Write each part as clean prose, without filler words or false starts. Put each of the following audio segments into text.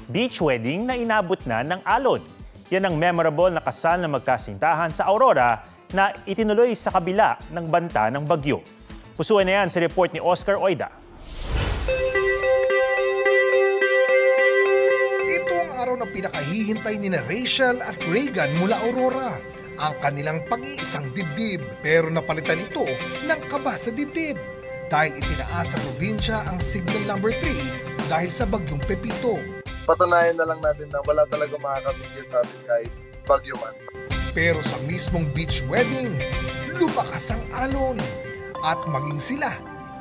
beach wedding na inabot na ng alon. Yan ang memorable na kasal na magkasintahan sa Aurora na itinuloy sa kabila ng banta ng bagyo. Pusuan na yan sa report ni Oscar Oida. Ito ang araw na pinakahihintay ni Rachel at Reagan mula Aurora. Ang kanilang pag-iisang dibdib, pero napalitan ito ng kaba sa dibdib dahil itinaas sa probinsya ang signal number 3 dahil sa bagyong Pepito. Patunayan na lang natin na wala talaga makakapigil sa atin kahit bagyo man. Pero sa mismong beach wedding, lumakas ang alon at maging sila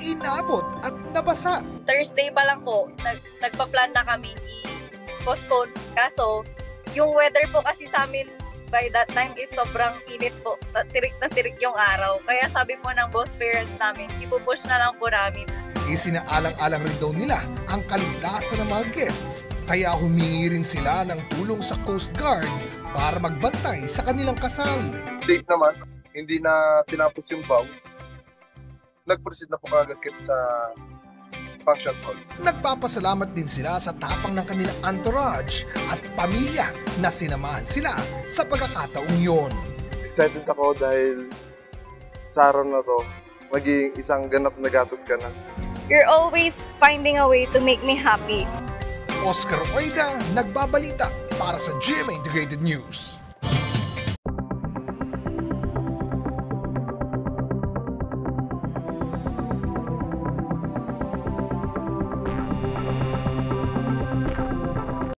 inabot at nabasa. Thursday pa lang po, nagpa-plan na kami i-postpone. Kaso, yung weather po kasi sa amin by that time is sobrang init po. Tirik na tirik yung araw. Kaya sabi po ng both parents namin, ipupush na lang po namin. Isinaalang-alang rin daw nila ang kaligtasan ng mga guests. Kaya humingi rin sila ng tulong sa Coast Guard para magbantay sa kanilang kasal. Safe naman, hindi na tinapos yung vows. Nag-proceed na po kagad sa function hall. Nagpapasalamat din sila sa tapang ng kanilang entourage at pamilya na sinamahan sila sa pagkakataong yun. Excited ako dahil sa araw na to, maging isang ganap na gatos ka na. You're always finding a way to make me happy. Oscar Oida, nagbabalita para sa GMA Integrated News.